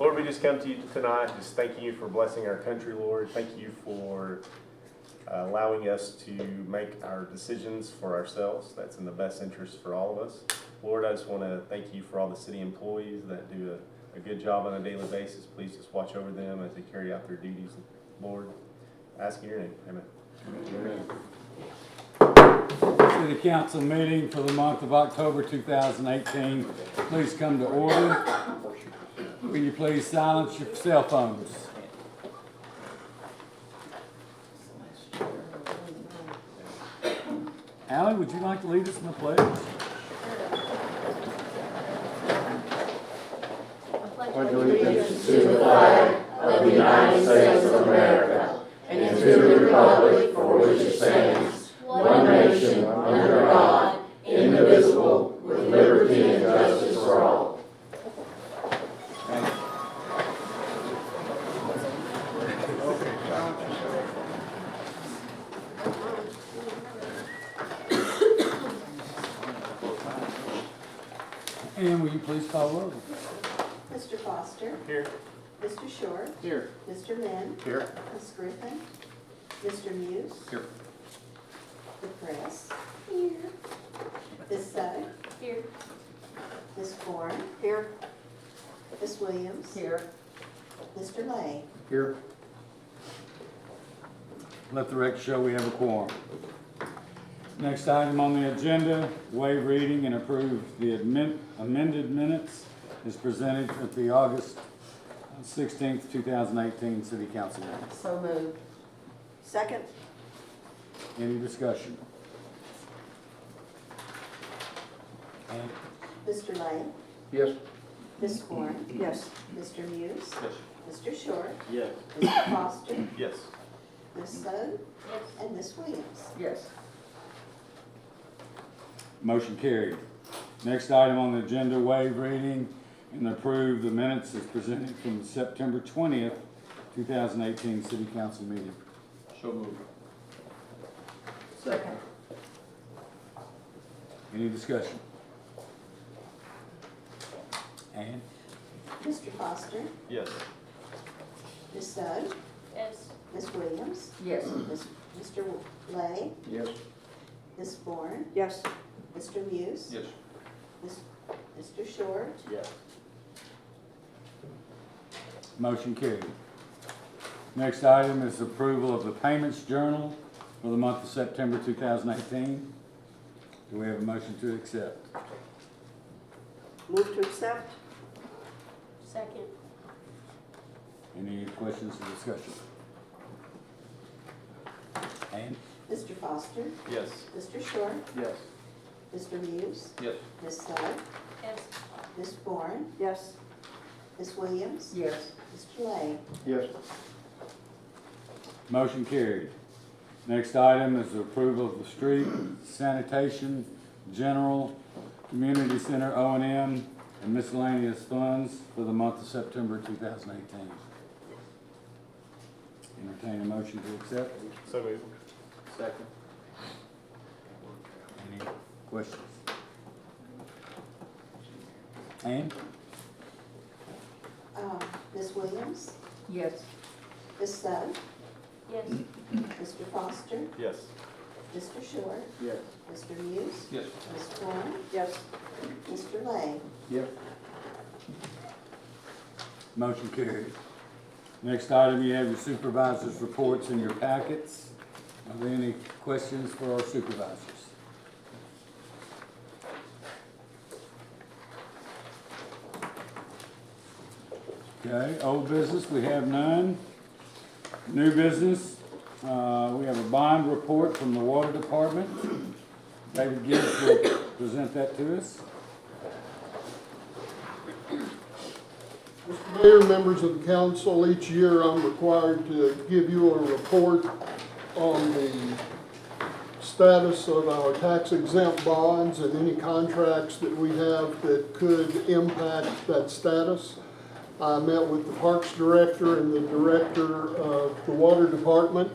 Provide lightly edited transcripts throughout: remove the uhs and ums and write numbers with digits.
Lord, we just come to you tonight, just thanking you for blessing our country, Lord. Thank you for allowing us to make our decisions for ourselves. That's in the best interest for all of us. Lord, I just want to thank you for all the city employees that do a good job on a daily basis. Please just watch over them as they carry out their duties, Lord. Ask in your name. Amen. Amen. City Council meeting for the month of October 2018. Please come to order. Will you please silence your cell phones? Allie, would you like to lead us in the pledge? Pledge allegiance to the flag of the United States of America and to the republic for which it stands, one nation, under God, indivisible, with liberty and justice for all. And will you please call roll? Mr. Foster. Here. Mr. Short. Here. Mr. Lynn. Here. Ms. Griffin. Mr. Muse. Here. The press. Here. Ms. Sugg. Here. Ms. Bourne. Here. Ms. Williams. Here. Mr. Lay. Here. Let the record show we have a quorum. Next item on the agenda, waive reading and approve the amended minutes is presented at the August 16th, 2018 City Council meeting. So moved. Second. Any discussion? And Mr. Lay. Yes. Ms. Bourne. Yes. Mr. Muse. Yes. Mr. Short. Yes. Mr. Foster. Yes. Ms. Sugg. And Ms. Williams. Yes. motion carried. Next item on the agenda, waive reading and approve the minutes as presented from the September 20th, 2018 City Council meeting. So moved. Second. Any discussion? And Mr. Foster. Yes. Ms. Sugg. Yes. Ms. Williams. Yes. Mr. Lay. Yes. Ms. Bourne. Yes. Mr. Muse. Yes. Mr. Short. Yes. motion carried. Next item is approval of the payments journal for the month of September 2018. Do we have a motion to accept? Move to accept. Second. Any questions or discussion? And Mr. Foster. Yes. Mr. Short. Yes. Mr. Muse. Yes. Ms. Sugg. Yes. Ms. Bourne. Yes. Ms. Williams. Yes. Mr. Lay. Yes. motion carried. Next item is the approval of the street sanitation, general, community center O&M, and miscellaneous funds for the month of September 2018. Entertain a motion to accept. So moved. Second. Any questions? And Ms. Williams. Yes. Ms. Sugg. Yes. Mr. Foster. Yes. Mr. Short. Yes. Mr. Muse. Yes. Ms. Bourne. Yes. Mr. Lay. Yes. motion carried. Next item, you have your supervisors' reports in your packets. Are there any questions for our supervisors? Okay, old business, we have none. New business, we have a bond report from the water department. David Gibbs will present that to us. Mr. Mayor, members of the council, each year I'm required to give you a report on the status of our tax exempt bonds and any contracts that we have that could impact that status. I met with the Parks Director and the Director of the Water Department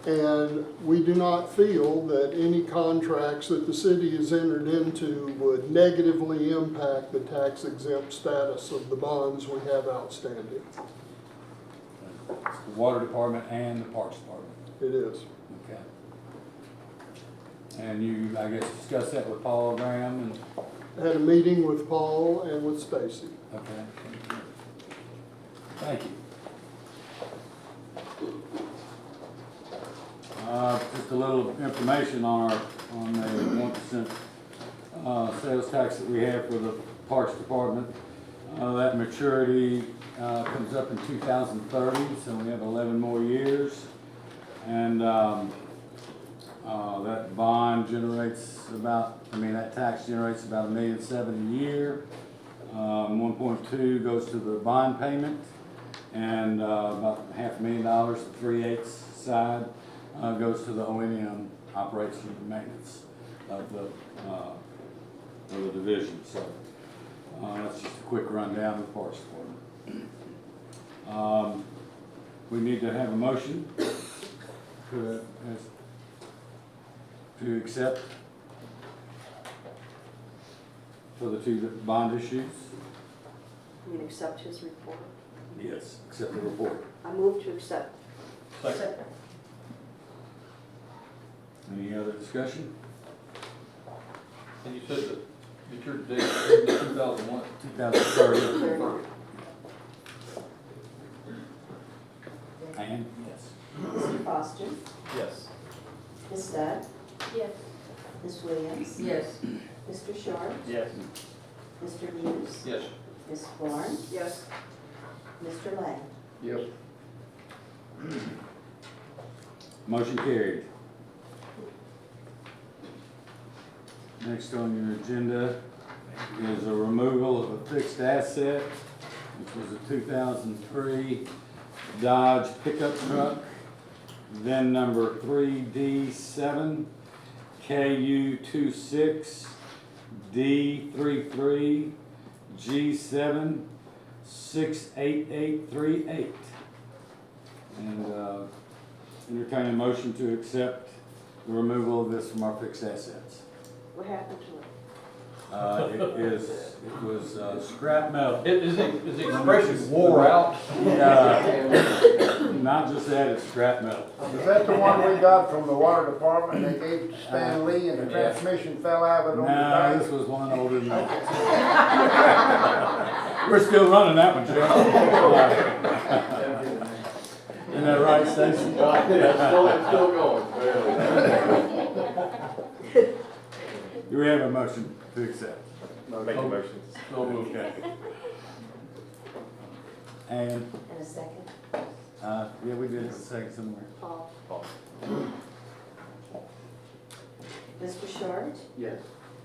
And we do not feel that any contracts that the city has entered into would negatively impact the tax exempt status of the bonds we have outstanding. It's the water department and the parks department. It is. Okay. And you, I guess, discussed that with Paul Graham and, Had a meeting with Paul and with Stacy. okay. Thank you. Just a little information on the 1% sales tax that we have for the Parks Department. That maturity comes up in 2030, so we have 11 more years. And that bond generates that tax generates about $1.7 million a year. 1.2 goes to the bond payment, and about $500,000, the 3/8 side, goes to the O&M operation and maintenance of the division. So that's just a quick rundown of the Parks Department. We need to have a motion to accept for the two bond issues. You can accept his report. Yes, accept the report. I move to accept. Second. Any other discussion? And you said that your date is 2001? 2030. And yes. Mr. Foster, Yes. Ms. Studd, Yes. Ms. Williams, Yes. Mr. Short, Yes. Mr. Muse, Yes. Ms. Bourne, Yes. Mr. Lay. Yes. Motion carried. Next on your agenda is a removal of a fixed asset, which was a 2003 Dodge pickup truck, VIN number 3D7 KU26 D33 G7 68838. And entertain a motion to accept the removal of this from our fixed assets. What happened to it? It was scrap metal. Is the expression wore out? Not just that, it's scrap metal. Is that the one we got from the water department? They gave to Stan Lee and the transmission fell out of it on the No, back? this was one older than that. We're still running that one, Jeff. Isn't that right, Stacy? It's still going. Do we have a motion to accept? Make a motion. So moved. Okay. And, And a second, yeah, we did it a second somewhere. Paul. Mr. Short, Yes.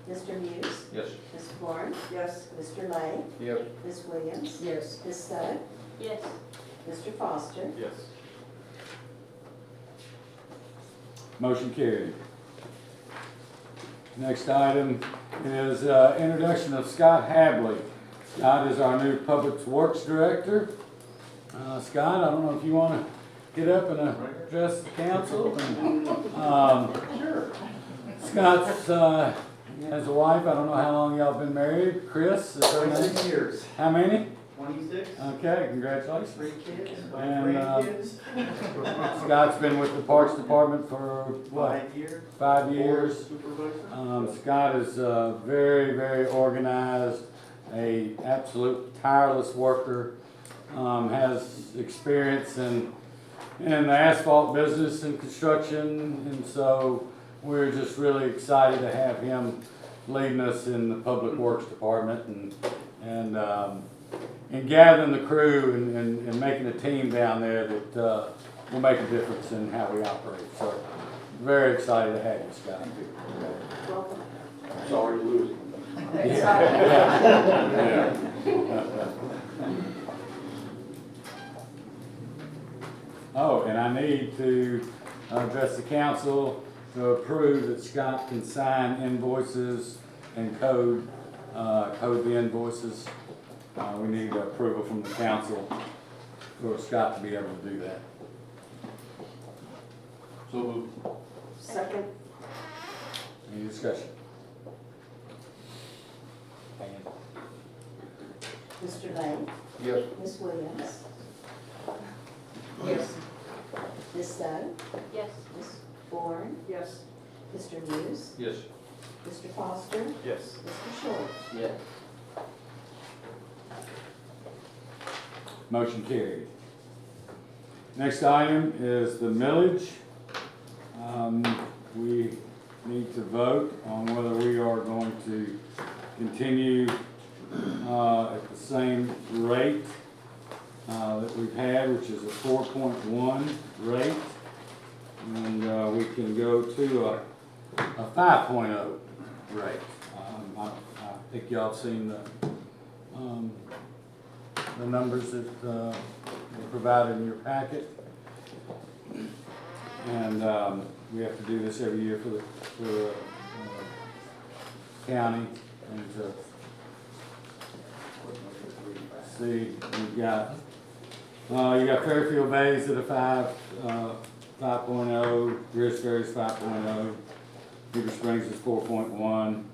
Mr. Muse, Yes. Ms. Bourne, Yes. Mr. Lay, Yes. Ms. Williams, Yes. Ms. Studd, Yes. Mr. Foster, Yes. Motion carried. Next item is introduction of Scott Habley. Scott is our new Public Works Director. Scott, I don't know if you want to get up and address the council. Scott's he has a wife. I don't know how long y'all been married. Chris, is her name? 26 years. How many? 26. Okay, congratulations. 3 kids. 5 And, grandkids. Scott's been with the Parks Department for what? 5 years. 5 years. Supervisor. Scott is very, very organized, a absolute tireless worker, has experience in the asphalt business and construction, and so we're just really excited to have him leading us in the Public Works Department and gathering the crew and making a team down there that will make a difference in how we operate. So very excited to have you, Scott. Welcome. Sorry to lose. Yeah. Oh, and I need to address the council to approve that Scott can sign invoices and code the invoices. We need approval from the council for Scott to be able to do that. So moved. Second. Any discussion? Diane? Mr. Lane? Yes. Ms. Williams? Yes. Ms. Studd? Yes. Ms. Bourne? Yes. Mr. Muse? Yes. Mr. Foster? Yes. Mr. Short? Yes. Motion carried. Next item is the millage. We need to vote on whether we are going to continue at the same rate that we've had, which is a 4.1 rate. And we can go to a 5.0 rate. I think y'all have seen the numbers that were provided in your packet. And we have to do this every year for the county. And to see, you've got, you got Fairfield Bays at a 5.0, Greers Ferry's 5.0, Heber Springs is 4.1,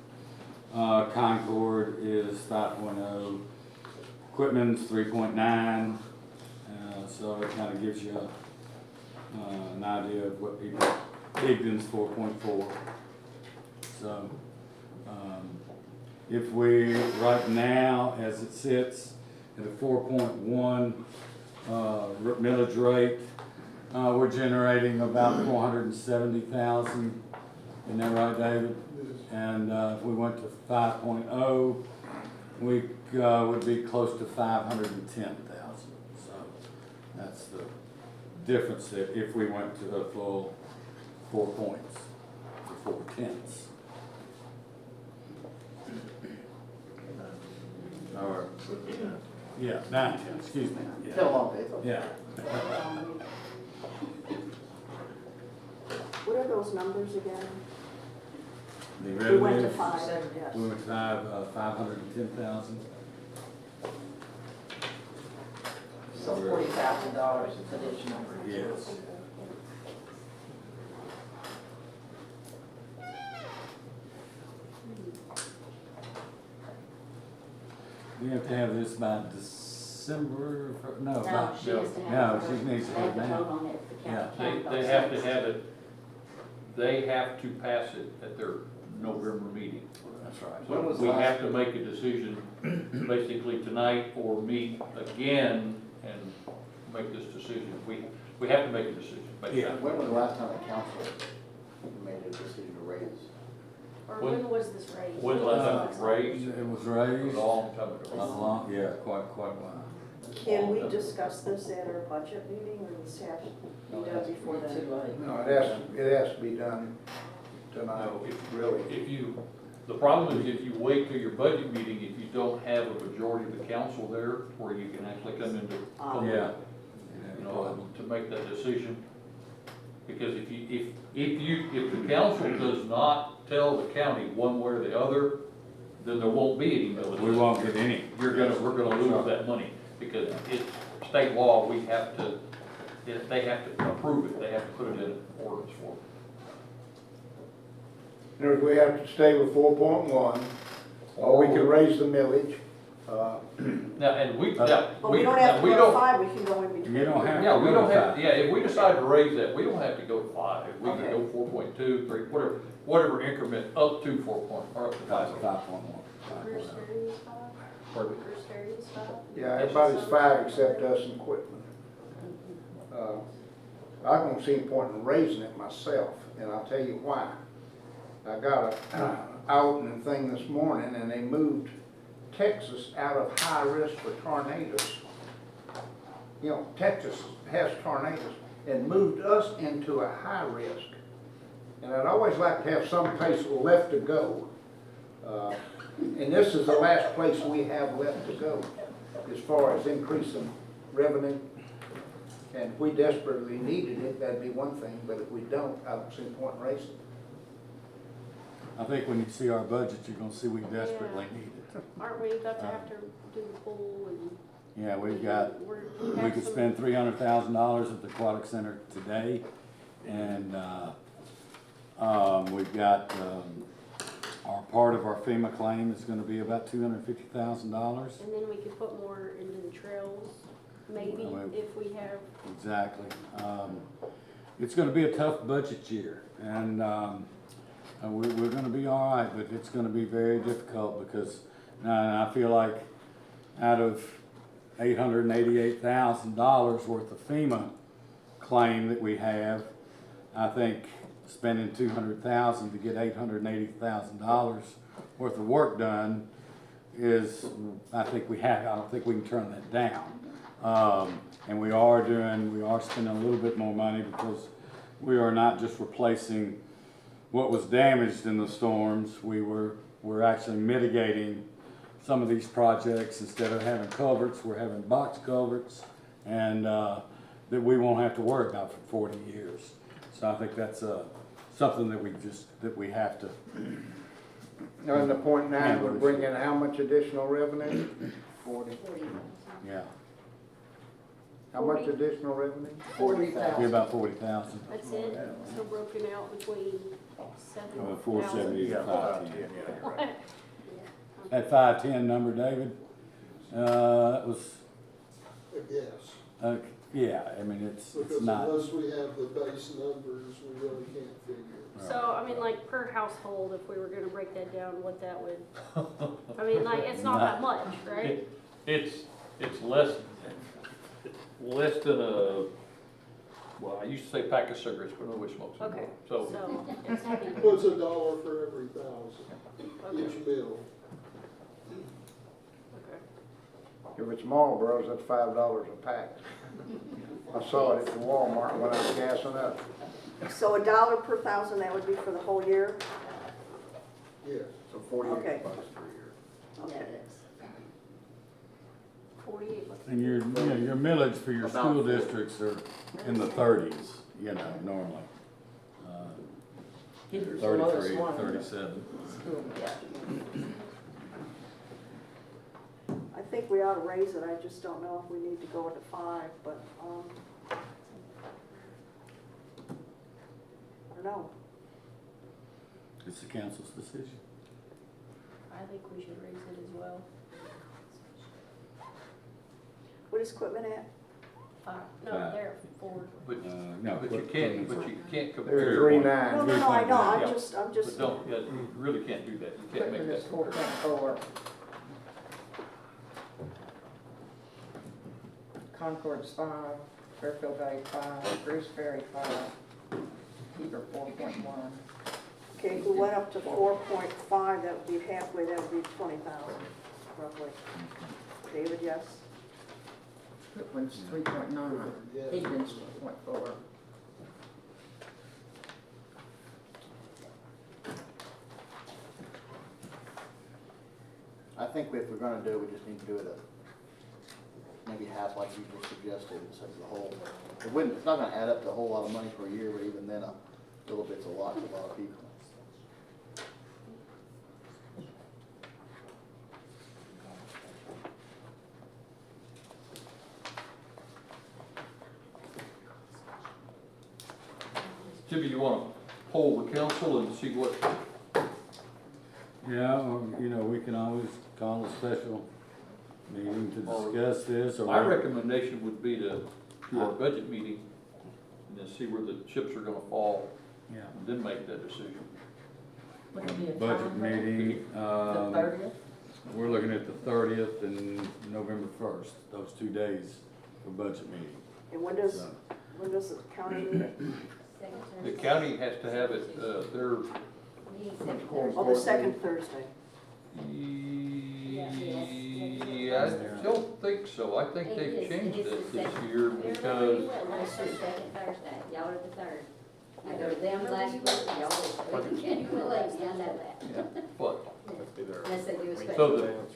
Concord is 5.0, Quitman's 3.9, so it kind of gives you an idea of what people, Higdon's 4.4. So if we, right now, as it sits at a 4.1 millage rate, we're generating about 470,000. Isn't that right, David? And if we went to 5.0, we would be close to 510,000. So that's the difference if we went to the full 4 points, or 4/10. Or, yeah, 9/10, excuse me. Yeah. No longer, it's okay. Yeah. What are those numbers again? The We went to revenue, 5, yes. we went to 510,000. So $40,000 additional. Yes. We have to have this by December, no, by, No, she has to no, have. she needs to They have have to now. vote on it at the Yeah. county. They have to have it, they have to pass it at their November meeting. That's right. When was We the have last? to make a decision basically tonight or meet again and make this decision. We have to make a decision. basically. Yeah. When was the last time the council made a decision to raise? Or When- when was this raised? When's the last time it was raised? It was It raised was a long time a ago. long, yeah, quite a while. Can we discuss this at our budget meeting, or does it have to be done before Too then? late. No, it has to be done tonight, No, really. If you, the problem is if you wait till your budget meeting, if you don't have a majority of the council there, where you can actually come into public, Yeah. you know, to make that decision. Because if the council does not tell the county one way or the other, then there won't be any millage. We won't get any. We're gonna lose that money, because it's state law, they have to approve it, they have to put it in an ordinance form. In other words, we have to stay with 4.1, or we can raise the millage. Now, and we, But yeah, But we don't have to we go to don't, 5, we can go in between. You don't have yeah, to we go don't to have, 5. yeah, if we decide to raise that, we don't have to go to 5, we can Okay. go 4.2, 3, whatever increment, up to 4 point, or up to 5. 5.1. Bruce Ferry is 5? Pardon? Bruce Ferry is 5? Yeah, everybody's 5 except us and Quitman. I don't see any point in raising it myself, and I'll tell you why. I got a outing thing this morning, and they moved Texas out of high risk for tornadoes. You know, Texas has tornadoes, and moved us into a high risk. And I'd always like to have some place left to go. And this is the last place we have left to go as far as increasing revenue. And if we desperately needed it, that'd be one thing, but if we don't, I don't see the point in raising it. I think when you see our budget, you're gonna see we desperately need it. Aren't we about to have to do the pool and? Yeah, we've got, we we have could some- spend $300,000 at the aquatic center today, And, we've got, our part of our FEMA claim is gonna be about $250,000. And then we could put more into the trails, maybe, Well, if we have, Exactly. It's gonna be a tough budget year, and, we're gonna be all right, but it's gonna be very difficult because, now, I feel like out of $888,000 worth of FEMA claim that we have, I think spending $200,000 to get $880,000 worth of work done is, I don't think we can turn that down. And we are spending a little bit more money because we are not just replacing what was damaged in the storms. We're actually mitigating some of these projects. Instead of having culverts, we're having box culverts, and that we won't have to worry about for 40 years. So I think that's something that we have to. And the point nine would bring in how much additional revenue? 40. Yeah, How much additional revenue? be 40,000. about 40,000. that's it, so broken out between 7,000. 470 You and got 510. 510, yeah, right. That 510 number, David, that was, Yes, yeah, I mean, it's because not. unless we have the base numbers, we really can't figure. So, I mean, like, per household, if we were gonna break that down, what that would, I mean, like, it's not that much, right? It's less than a, well, I used to say pack of cigarettes, but nobody smokes Okay, anymore. so, it's heavy. What's $1 for every 1,000 each meal? Okay. If it's Marlboro's, that's $5 a pack. I saw it at the Walmart when I was gassing up. So $1 per 1,000, that would be for the whole year? Yes. So 48 Okay. bucks per year. Okay. 48 bucks. And your millage for your About school 40. districts are in the 30s, normally. Heber's the lowest 33, one. 37. I think we ought to raise it, I just don't know if we need to go to 5, but, I don't know. It's the council's decision. I think we should raise it as well. What is equipment at? 5, no, Five. they're 4. But, No, but you can't compare. There's 3.9. No, I know, I'm Yeah. just, But don't, yeah, you really can't do that. You can't make Equipment that is comparison. 4.4. Concord's 5, Fairfield Valley 5, Bruce Ferry 5, Heber 4.1. Okay, if we went up to 4.5, that would be halfway, that would be 20,000, roughly. David, yes? Equipment's 3.9, Heber's 4.4. I think if we're gonna do it, we just need to do it maybe half like you just suggested instead of the whole. It's not gonna add up to a whole lot of money per year, but even then, a little bit's a lot to a lot of people. Jimmy, you wanna poll the council and see what, Yeah, or, we can always call a special meeting to discuss this, or. my recommendation would be to do our budget meeting and then see where the chips are gonna fall, Yeah, and then make that decision. Would it be a budget time limit? meeting, The 30th? we're looking at the 30th and November 1st, those 2 days for budget meeting. And when So, does the county meet it? The county has to have it, their, Oh, the second Thursday. yeah, I don't think so. I think they've changed it this year because, Last year, second Thursday, y'all are the third. I go to them last week, y'all are the third. Well, I know that, but, unless they do a so special.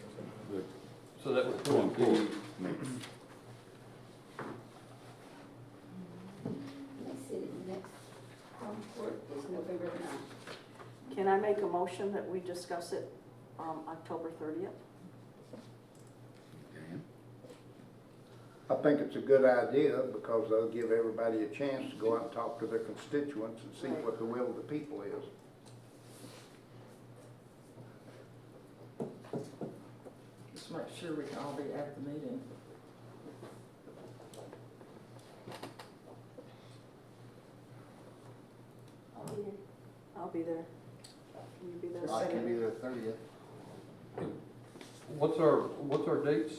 so that would put Going the, forward, meetings. Next city, next court is November the 9th. Can I make a motion that we discuss it October 30th? Okay. I think it's a good idea because they'll give everybody a chance to go out and talk to their constituents and see what the will of the people is. Just make sure we can all be at the meeting. I'll be there. Will you be there? I can be there 30th. What's our dates?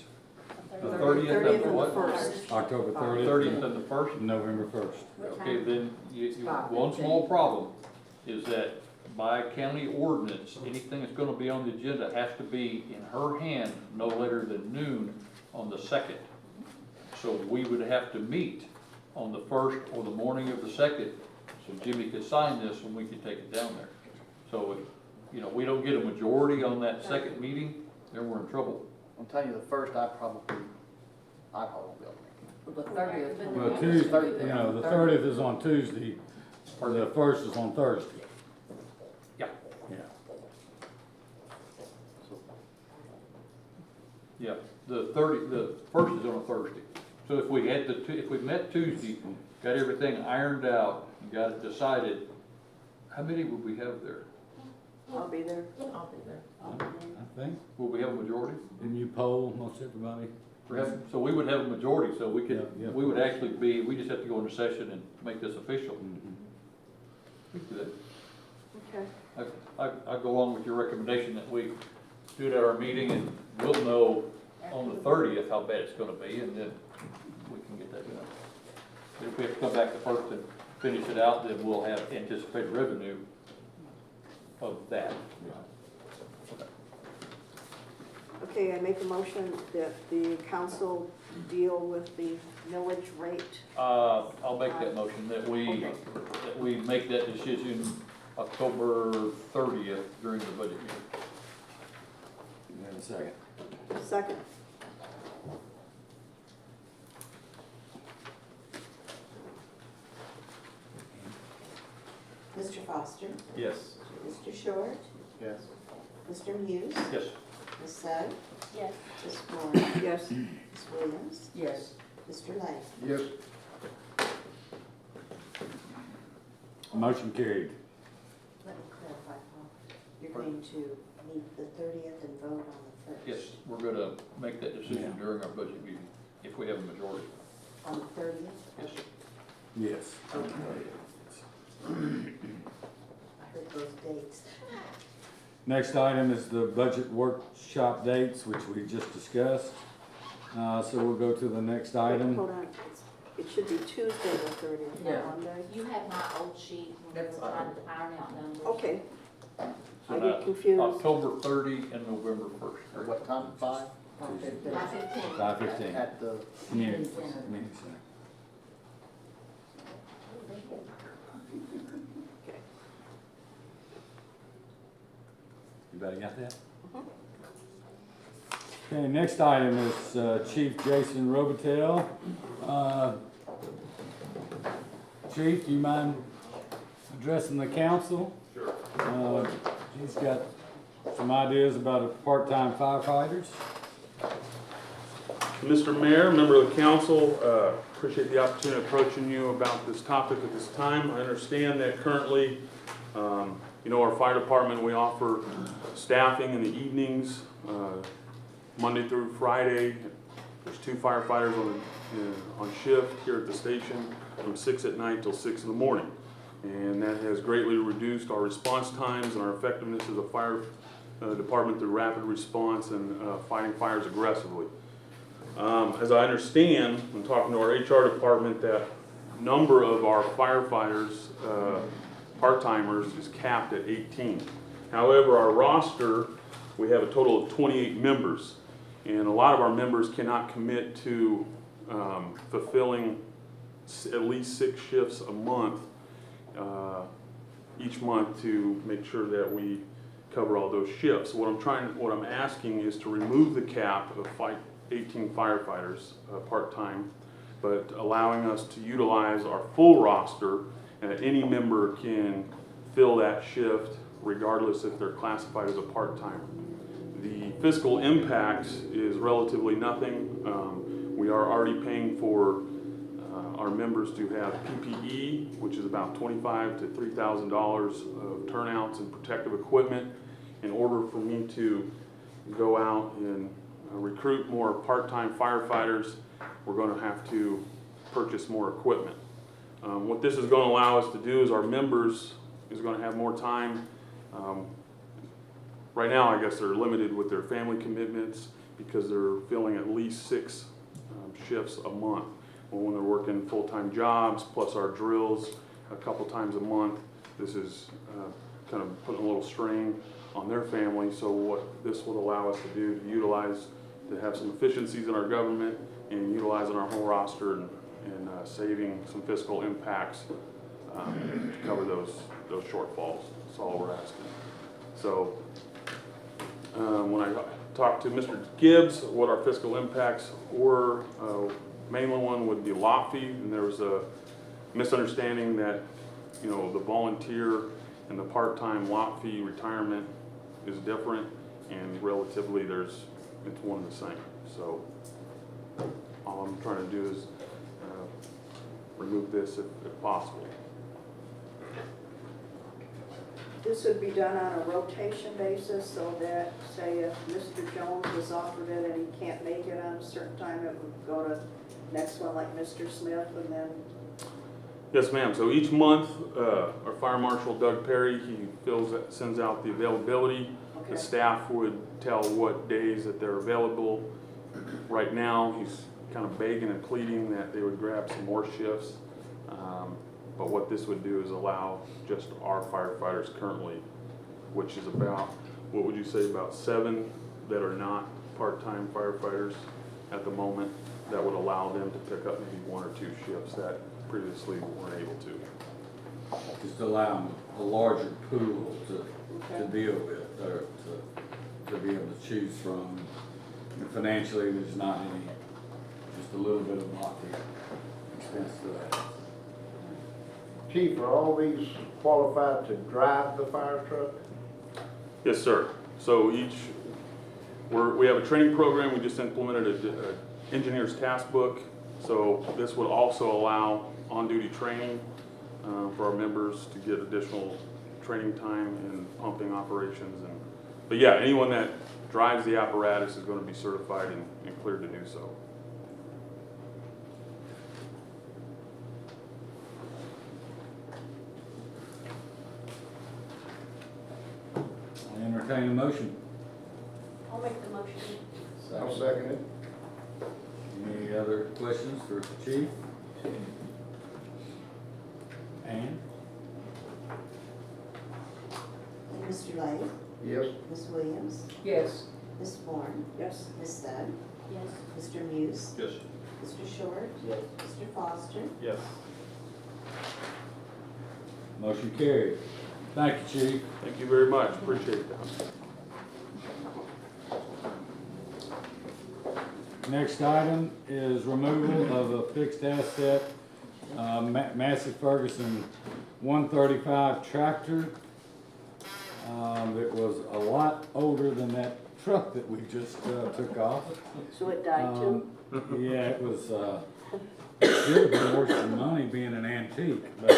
The 30th. 30th 30th and and what? the 1st. October 30th. 30th and the 1st? November 1st. Okay, then Five, one 15. small problem is that by county ordinance, anything that's gonna be on the agenda has to be in her hand no later than noon on the 2nd. So we would have to meet on the 1st or the morning of the 2nd, so Jimmy could sign this and we could take it down there. So if, we don't get a majority on that second meeting, then we're in trouble. I'm telling you, the first, I probably won't be able to make it. The 30th. Well, Tuesday, the 30th is on Tuesday, or the 1st is on Thursday. Yeah. Yeah. So, Yeah, the 1st is on a Thursday. So if we had if we met Tuesday, got everything ironed out, and got it decided, how many would we have there? I'll be there. I'll be there. I think. Will we have a majority? Didn't you poll most everybody? So we would have a majority, so we could, Yeah, yeah. we would actually we just have to go into session and make this official. We can do that. Okay. I go along with your recommendation that we do it at our meeting and we'll know on the 30th how bad it's gonna be and then we can get that done. If we have to come back the 1st and finish it out, then we'll have anticipated revenue of that. Okay, I make a motion that the council deal with the millage rate. I'll make that motion that Okay. we make that decision October 30th during the budget meeting. You have a second. Second. Mr. Foster, Yes. Mr. Short, yes. Mr. Hughes, Yes. Ms. Sugg, Yes. Ms. Moore, Yes. Ms. Williams, Yes. Mr. Lay. Yes. Motion carried. Let me clarify, Paul. You're going to meet the 30th and vote on the 1st? Yes, we're gonna make that decision Yeah. during our budget meeting, if we have a majority. On the 30th? Yes. Yes. I heard those dates. Next item is the budget workshop dates, which we just discussed. So we'll go to the next item. Hold on. It should be Tuesday the 30th, Yeah. not Monday. You have my old sheet when we That's were trying fine. to iron out numbers. Okay. So I now, get confused. October 30 and November 1st. At what time? 5? 5:15. 5:15. At the, Community Community center. Community Center. Okay. Everybody got that? Okay, next item is Chief Jason Robitel. Chief, do you mind addressing the council? Sure. He's got some ideas about part-time firefighters. Mr. Mayor, member of the council, appreciate the opportunity of approaching you about this topic at this time. I understand that currently, our fire department, we offer staffing in the evenings, Monday through Friday. There's 2 firefighters on shift here at the station from 6 at night till 6 in the morning. And that has greatly reduced our response times and our effectiveness as a fire department through rapid response and fighting fires aggressively. As I understand, when talking to our HR department, that number of our firefighters, part-timers, is capped at 18. However, our roster, we have a total of 28 members, and a lot of our members cannot commit to fulfilling at least 6 shifts a month, each month, to make sure that we cover all those shifts. What I'm asking is to remove the cap of 18 firefighters part-time, but allowing us to utilize our full roster, and that any member can fill that shift regardless if they're classified as a part-timer. The fiscal impact is relatively nothing. We are already paying for our members to have PPE, which is about $2,500 to $3,000 of turnouts and protective equipment. In order for me to go out and recruit more part-time firefighters, we're going to have to purchase more equipment. What this is going to allow us to do is our members is going to have more time. Right now, I guess they're limited with their family commitments because they're filling at least 6 shifts a month. Well, when they're working full-time jobs, plus our drills a couple times a month, this is kind of putting a little strain on their family. So what this would allow us to do to utilize, to have some efficiencies in our government and utilizing our whole roster and saving some fiscal impacts to cover those shortfalls. That's all we're asking. So when I talked to Mr. Gibbs, what our fiscal impacts were, main one would be lot fee, and there was a misunderstanding that, you know, the volunteer and the part-time lot fee retirement is different, and relatively it's one and the same. So all I'm trying to do is remove this if possible. This would be done on a rotation basis, so that, say, if Mr. Jones was offered it and he can't make it on a certain time, it would go to next one like Mr. Smith, and then... Yes, ma'am. So each month, our Fire Marshal Doug Perry, he sends out the availability. Okay. The staff would tell what days that they're available. Right now, he's kind of begging and pleading that they would grab some more shifts. But what this would do is allow just our firefighters currently, which is about, what would you say, about 7 that are not part-time firefighters at the moment, that would allow them to pick up maybe 1 or 2 shifts that previously weren't able to. Just allow them a larger pool to deal with, or to be able to choose from. And financially, there's not any, just a little bit of lofty expense to that. Chief, are all these qualified to drive the fire truck? Yes, sir. So we have a training program. We just implemented an engineer's task book. So this would also allow on-duty training for our members to get additional training time in pumping operations. But yeah, anyone that drives the apparatus is going to be certified and cleared to do so. I entertain a motion. I'll make the motion. I'll second it. Any other questions for Chief? Ann? Mr. Lay? Yes. Ms. Williams? Yes. Ms. Bourne? Yes. Ms. Studd? Yes. Mr. Muse? Yes. Mr. Short? Yes. Mr. Foster? Yes. Motion carried. Thank you, Chief. Thank you very much. Appreciate that. Next item is removal of a fixed asset, Massey Ferguson 135 tractor. It was a lot older than that truck that we just took off. So it died too? Yeah, it was, should have been worth some money being an antique, but,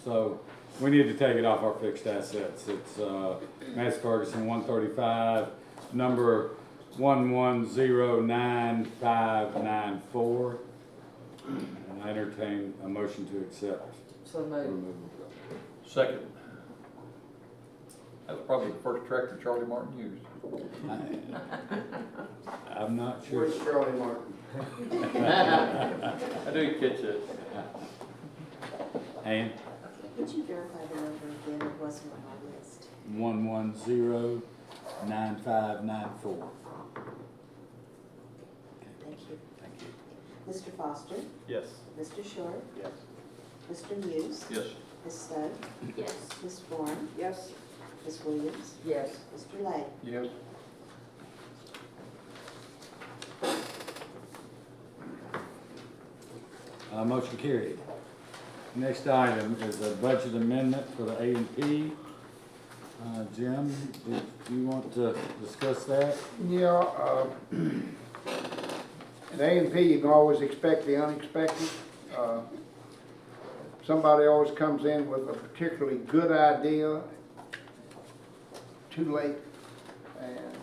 so we need to take it off our fixed assets. It's, Massey Ferguson 135, number 11099594. And I entertain a motion to accept. So moved. Second. That was probably the first tractor Charlie Martin used. I'm not sure. Where's Charlie Martin? I do catch it. And Would you verify the number again? It wasn't on our list. 1109594. Thank you. Thank you. Mr. Foster? Yes. Mr. Short? Yes. Mr. Muse? Yes. Ms. Studd? Yes. Ms. Bourne? Yes. Ms. Williams? Yes. Mr. Lay? Yes. Motion carried. Next item is a budget amendment for the A&P. Jim, do you want to discuss that? Yeah, In A&P, you can always expect the unexpected. Somebody always comes in with a particularly good idea, too late. And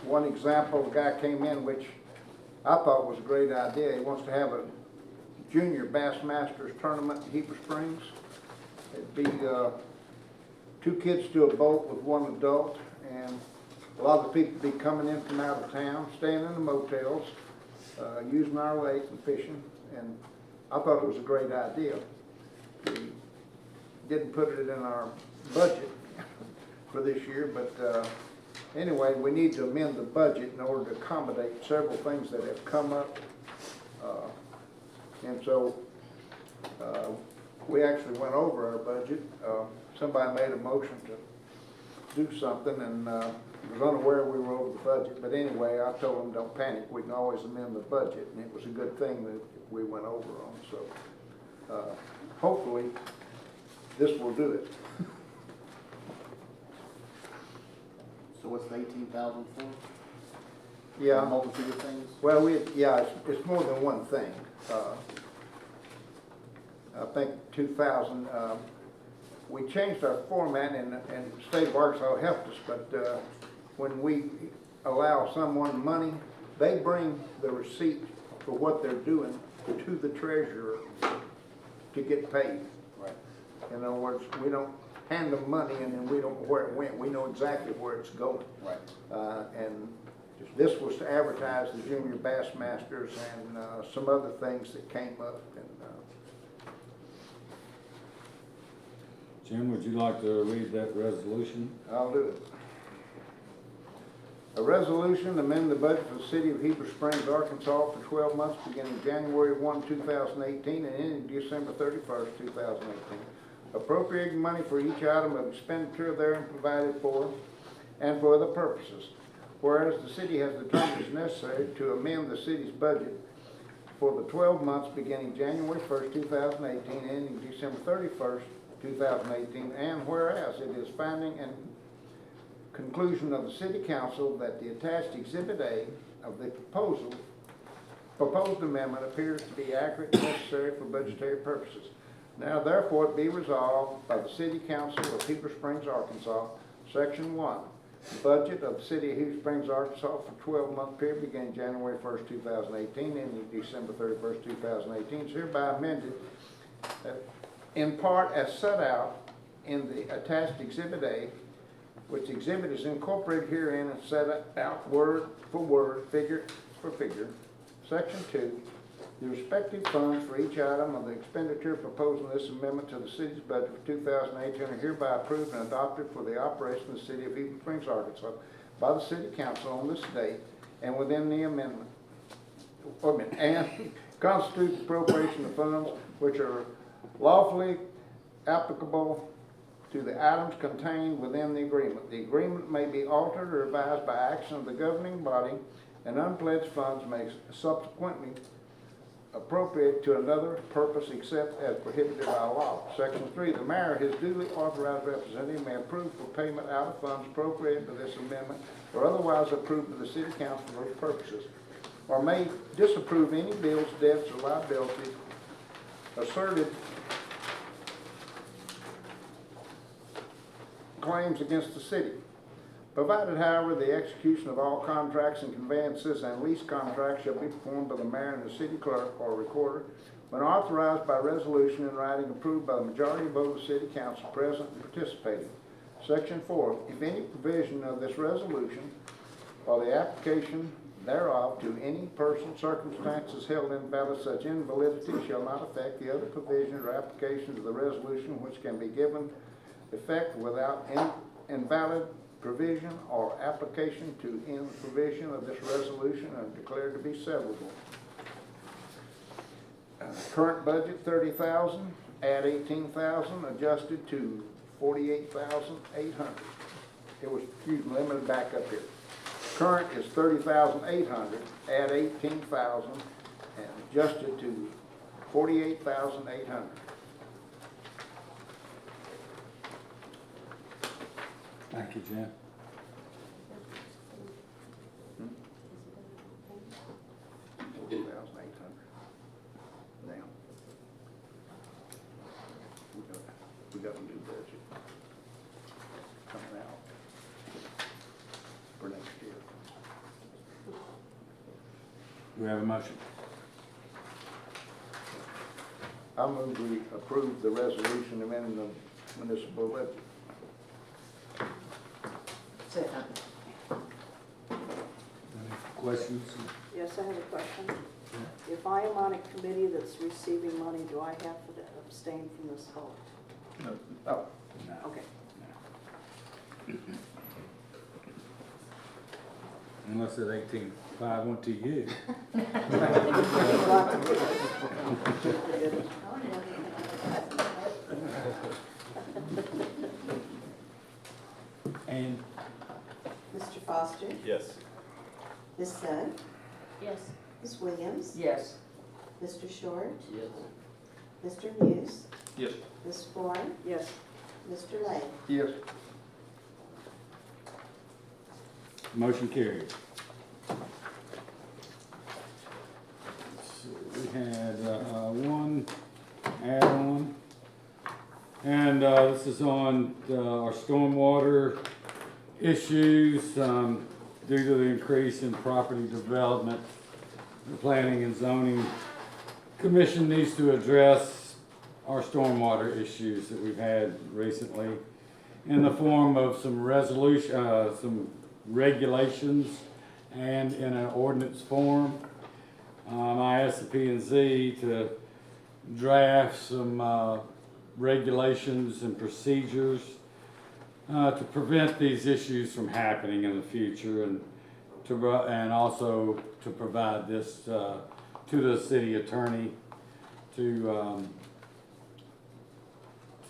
one example, a guy came in, which I thought was a great idea. He wants to have a junior Bassmasters tournament in Heber Springs. It'd be 2 kids to a boat with 1 adult, and a lot of the people be coming in from out of town, staying in the motels, using our lake and fishing, and I thought it was a great idea. We didn't put it in our budget for this year, but anyway, we need to amend the budget in order to accommodate several things that have come up. And so we actually went over our budget. Somebody made a motion to do something, and was unaware we were over the budget. But anyway, I told them, don't panic, we can always amend the budget, and it was a good thing that we went over on. So hopefully this will do it. So what's the 18,000 for? Yeah. A multitude of things? Well, it's more than one thing. I think 2000, we changed our format, and the state of Arkansas helped us, but when we allow someone money, they bring the receipt for what they're doing to the treasurer to get paid. Right. In other words, we don't hand them money and then we don't know where it went. We know exactly where it's going. Right. And this was to advertise the Junior Bassmasters and some other things that came up. And Jim, would you like to read that resolution? I'll do it. A resolution to amend the budget for the city of Heber Springs, Arkansas for 12 months beginning January 1, 2018 and ending December 31st, 2018. Appropriating money for each item of expenditure therein provided for and for other purposes. Whereas the city has determined it is necessary to amend the city's budget for the 12 months beginning January 1st, 2018 and ending December 31st, 2018, and whereas it is finding and conclusion of the City Council that the attached Exhibit A of the proposed amendment appears to be accurate and necessary for budgetary purposes. Now therefore it be resolved by the City Council of Heber Springs, Arkansas, Section 1, budget of the City of Heber Springs, Arkansas for 12-month period beginning January 1st, 2018 and December 31st, 2018 is hereby amended in part as set out in the attached Exhibit A, which exhibit is incorporated herein and set out word for word, figure for figure. Section 2, the respective funds for each item of the expenditure proposed in this amendment to the city's budget for 2018 are hereby approved and adopted for the operation of the city of Heber Springs, Arkansas by the City Council on this date and within the amendment, and constitute appropriation of funds which are lawfully applicable to the items contained within the agreement. The agreement may be altered or revised by action of the governing body, and unpledged funds may subsequently appropriate to another purpose except as prohibited by law. Section 3, the mayor, his duly authorized representative, may approve for payment out of funds appropriated by this amendment or otherwise approved by the city council for those purposes, or may disapprove any bills, debts, or liabilities asserted claims against the city. Provided, however, the execution of all contracts and conveyances and lease contracts shall be performed by the mayor and the city clerk or recorder when authorized by resolution in writing approved by the majority vote of the city council present and participating. Section 4, if any provision of this resolution or the application thereof to any person, circumstances held invalid, such invalidity shall not affect the other provisions or applications of the resolution which can be given effect without invalid provision or application to end the provision of this resolution and declared to be severable. Current budget $30,000, add $18,000, adjusted to $48,800. It was, excuse me, let me back up here. Current is $30,800, add $18,000, and adjusted to $48,800. Thank you, Jim. revenue budget coming out for next year. Do we have a motion? I move we approve the resolution amending the municipal levy. Second. Any questions? Yes, I have a question. If I am on a committee that's receiving money, do I have to abstain from this vote? Oh, No. Okay. Unless that 18.5 went to you. I wanna know And Mr. Foster, Yes. Ms. Sugg, Yes. Ms. Williams, Yes. Mr. Short, Yes. Mr. Muse, Yes. Ms. Bourne, Yes. Mr. Lay. yes. motion carried. So we had one add-on, and this is on our stormwater issues due to the increase in property development. The Planning and Zoning Commission needs to address our stormwater issues that we've had recently in the form of some resolution, some regulations and in an ordinance form. I asked the P&Z to draft some regulations and procedures to prevent these issues from happening in the future, and also to provide this to the city attorney to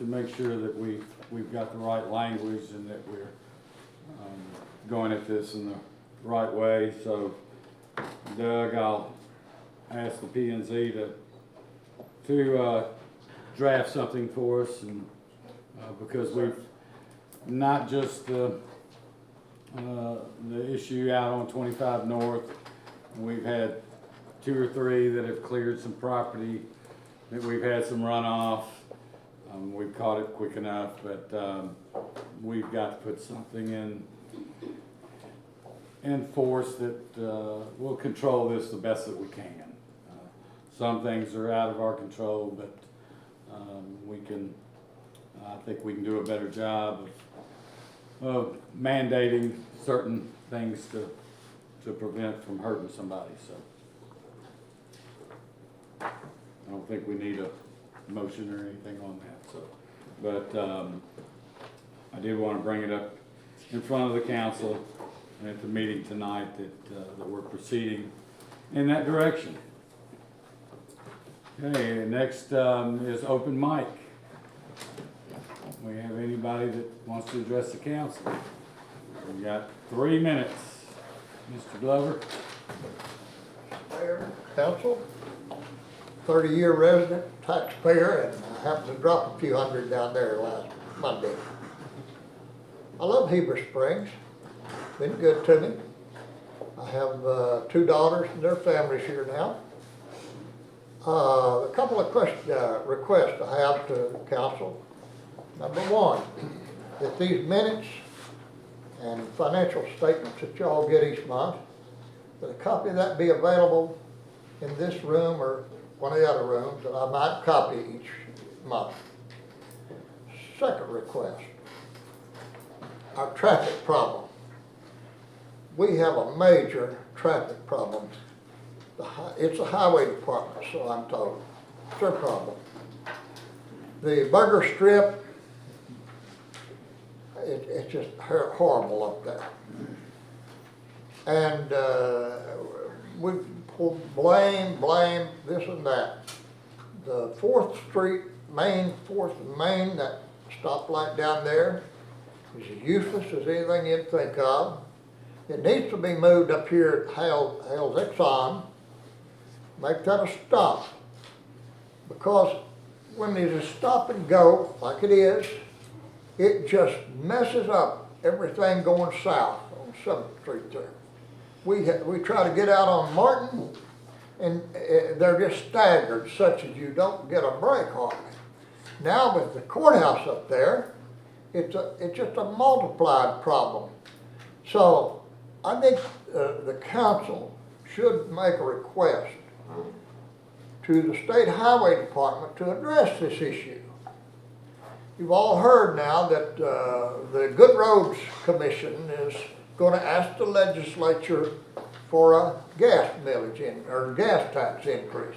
make sure that we've got the right language and that we're going at this in the right way. So Doug, I'll ask the P&Z to draft something for us, and because we've not just the issue out on 25 North, we've had 2 or 3 that have cleared some property, that we've had some runoff. We've caught it quick enough, but we've got to put something in force that will control this the best that we can. Some things are out of our control, but I think we can do a better job of mandating certain things to prevent from hurting somebody. So I don't think we need a motion or anything on that. So, but I did want to bring it up in front of the council and at the meeting tonight that we're proceeding in that direction. Okay, next is open mic. We have anybody that wants to address the council? We got 3 minutes. Mr. Glover? Mayor, council, 30-year resident, taxpayer, and I happened to drop a few hundred down there last Monday. I love Heber Springs. Been good to me. I have 2 daughters and their families here now. A couple of requests I have to council. Number 1, that these minutes and financial statements that y'all get each month, that a copy of that be available in this room or one of the other rooms, that I might copy each month. Second request, our traffic problem. We have a major traffic problem. It's a highway department, so I'm told. It's their problem. The Burger Strip, it's just horrible up there. And we blame this and that. The 4th Street, 4th and Main, that stoplight down there is as useless as anything you'd think of. It needs to be moved up here at Hale's Exxon. Make that a stop. Because when there's a stop and go, like it is, it just messes up everything going south on 7th Street there. We try to get out on Martin, and they're just staggered, such as you don't get a break hardly. Now with the courthouse up there, it's just a multiplied problem. So I think the council should make a request to the State Highway Department to address this issue. You've all heard now that the Good Roads Commission is going to ask the legislature for a gas millage or gas tax increase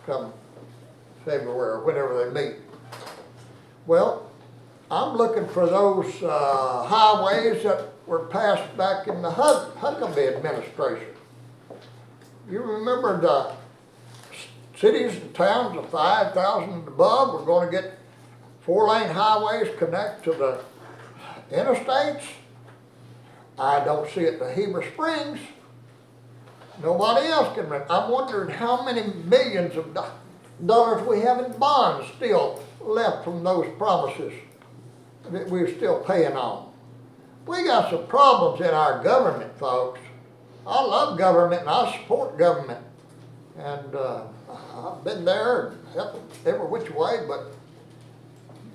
come February or whenever they meet. Well, I'm looking for those highways that were passed back in the Huckabee administration. You remember the cities and towns of 5,000 and above were going to get 4-lane highways connect to the interstates? I don't see it in Heber Springs. Nobody else can. I'm wondering how many millions of dollars we have in bonds still left from those promises that we're still paying on. We got some problems in our government, folks. I love government and I support government. And I've been there and helped every which way, but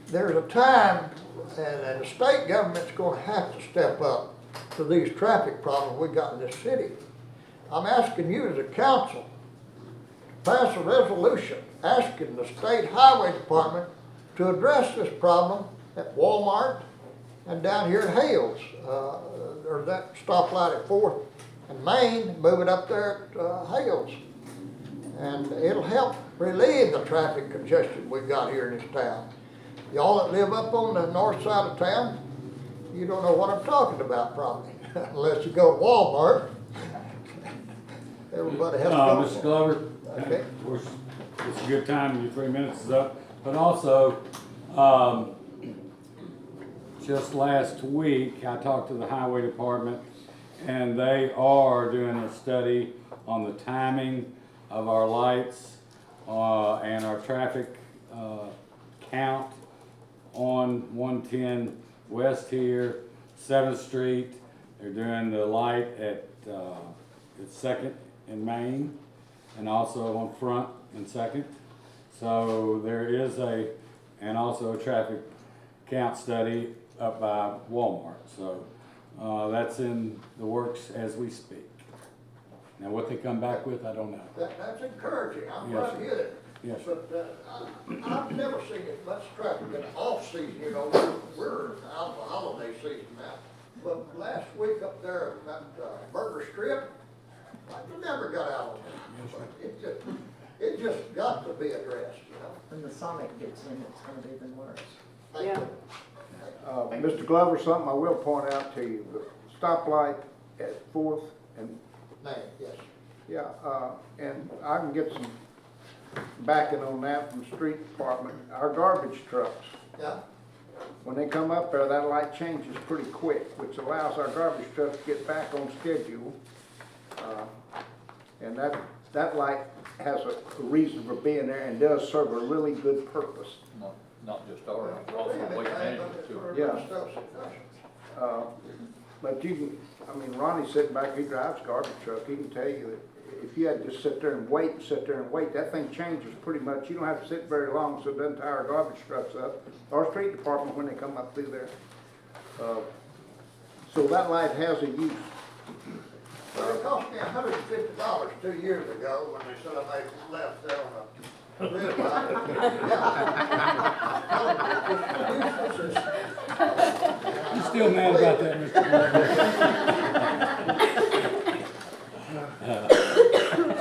there's a time and the state government's going to have to step up to these traffic problems we got in this city. I'm asking you as a council to pass a resolution asking the State Highway Department to address this problem at Walmart and down here at Hales, or that stoplight at 4th and Main, move it up there at Hales. And it'll help relieve the traffic congestion we've got here in this town. Y'all that live up on the north side of town, you don't know what I'm talking about probably, unless you go to Walmart. Everybody has to go. Mr. Glover, Okay. of course, it's a good time, your 3 minutes is up, but also, just last week, I talked to the highway department, and they are doing a study on the timing of our lights, and our traffic, count on 110 West here, 7th Street. They're doing the light at 2nd and Main, and also on Front and 2nd. So there is and also a traffic count study up by Walmart. So that's in the works as we speak. Now what they come back with, I don't know. That's encouraging. I'm Yes, glad to hear that. Yes. But I've never seen as much traffic in the off-season, you know, we're out of the holiday season now. But last week up there at that Burger Strip, I never got out on it. It just got to be addressed, you know. When the Sonic gets in, it's gonna be even worse. Thank Yeah. you. Mr. Glover, something I will point out to you, the stoplight at 4th and, Name, yes. yeah, and I can get some backing on that from the street department. Our garbage trucks, Yeah. when they come up there, that light changes pretty quick, which allows our garbage trucks to get back on schedule. And that light has a reason for being there and does serve a really good purpose. Not just ours, also waste management too. Yeah. But you can, I mean, Ronnie's sitting back, he drives garbage truck, he can tell you that if you had to just sit there and wait, that thing changes pretty much. You don't have to sit very long, so it doesn't tie our garbage trucks up. Our street department, when they come up through there. So that light has a use. Well, it cost me $150 2 years ago when they said I made left there on a red light. You still mad about that, Mr. Glover?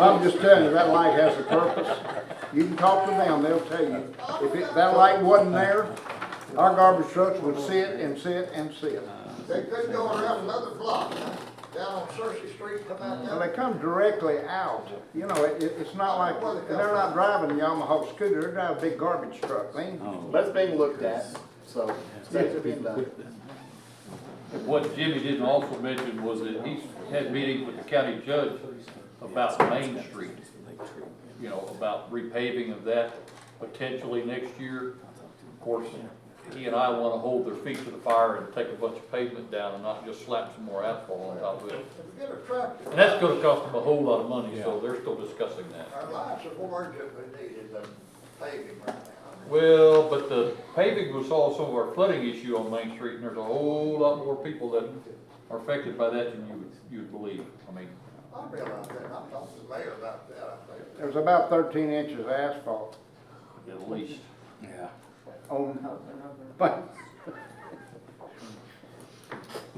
I'm just telling you, that light has a purpose. You can talk to them, they'll tell you. If that light wasn't there, our garbage trucks would sit and sit and sit. They could go around another block, down on Cersei Street, come out Well, there. they come directly out. You know, it's not like, they're not driving a Yamaha scooter, they're driving a big garbage truck. They ain't But it's being looked at, so steps are being done. What Jimmy didn't also mention was that he's had meetings with the county judge about Main Street. You know, about repaving of that potentially next year. Of course, he and I wanna hold their feet to the fire and take a bunch of pavement down and not just slap some more asphalt on top of it. Get a tractor. And that's gonna cost them a whole lot of money, so they're still discussing that. Our lives are more urgently needed than paving right now. Well, but the paving will solve some of our flooding issue on Main Street, and there's a whole lot more people that are affected by that than you would believe. I mean, I realize that, I talked to the mayor about that, I think. There's about 13 inches of asphalt at least. Yeah. on, but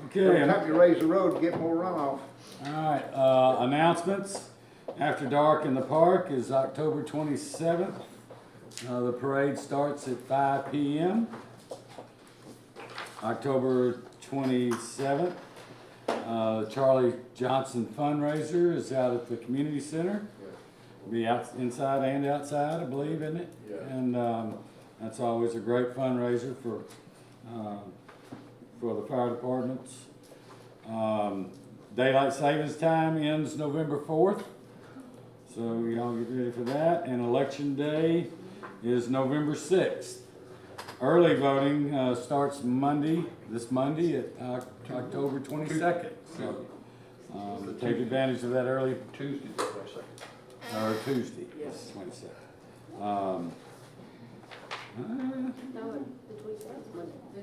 Okay. every time you raise the road, get more runoff. All right, announcements. After Dark in the Park is October 27th. The parade starts at 5 p.m. October 27th, Charlie Johnson fundraiser is out at the community center. Be out inside and outside, I believe, isn't it? Yeah. And that's always a great fundraiser for the fire departments. Daylight savings time ends November 4th. So y'all get ready for that. And election day is November 6th. Early voting starts this Monday at October 22nd. So take advantage of that early Tuesday, or Tuesday, yes, 22nd.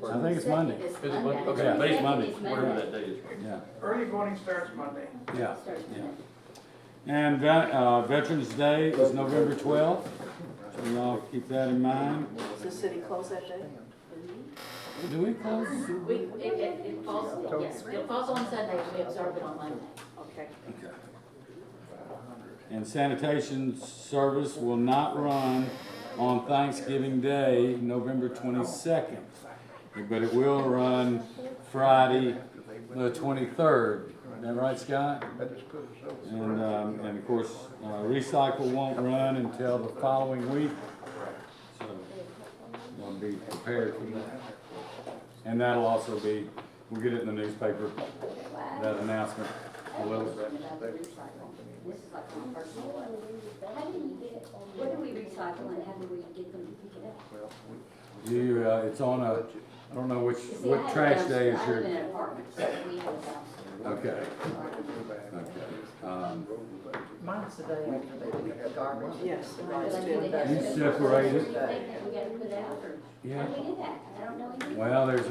I think it's Monday. Is it Monday? Okay, Yeah, but it's Monday. whatever that day is. Yeah, Early voting starts Monday. yeah, yeah. And Veterans Day is November 12th. So y'all keep that in mind. Does the city close that day? Do we close? It falls, yes, it falls on Sunday, we observe it on Monday. Okay. Okay. And sanitation service will not run on Thanksgiving Day, November 22nd. But it will run Friday, the 23rd. Is that right, Scott? And of course, recycle won't run until the following week. So we'll be prepared for that. And that'll also be, we'll get it in the newspaper, that announcement a little bit. This is like my personal one. How do you get, what do we recycle and how do we get them to pick it up? You, it's on a, I don't know See, I what have a trash dumpster. day is I your. live in an apartment, so we have a dumpster. Okay. Okay. Mine's the day after they leave the garbage. Yes. But do they have You to- separate it. We gotta put it out or, Yeah. how do we do that? I don't know anything. Well, there's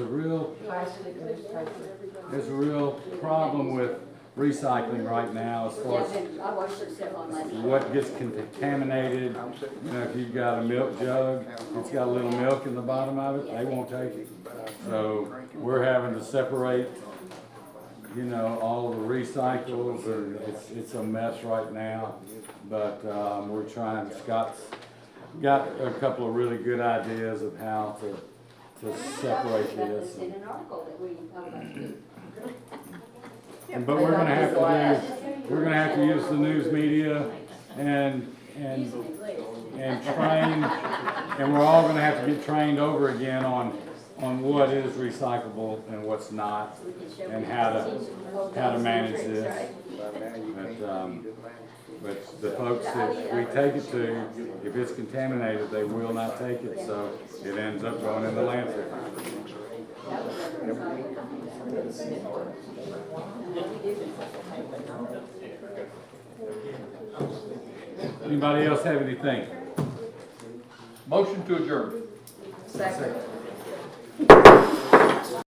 a real problem with recycling right now as far Yeah, as I watched some stuff on Monday. what gets contaminated. You know, if you've got a milk jug, it's got a little milk in the bottom of it, they won't take it. So we're having to separate, you know, all the recycles, and it's a mess right now. But we're trying, Scott's got a couple of really good ideas of how to separate this. In an article that we published. But we're gonna have to use the news media and train, and we're all gonna have to get trained over again on what is recyclable and what's not, and how to manage this. But the folks that we take it to, if it's contaminated, they will not take it, so it ends up going in the landfill. Anybody else have anything? Motion to adjourn. Second.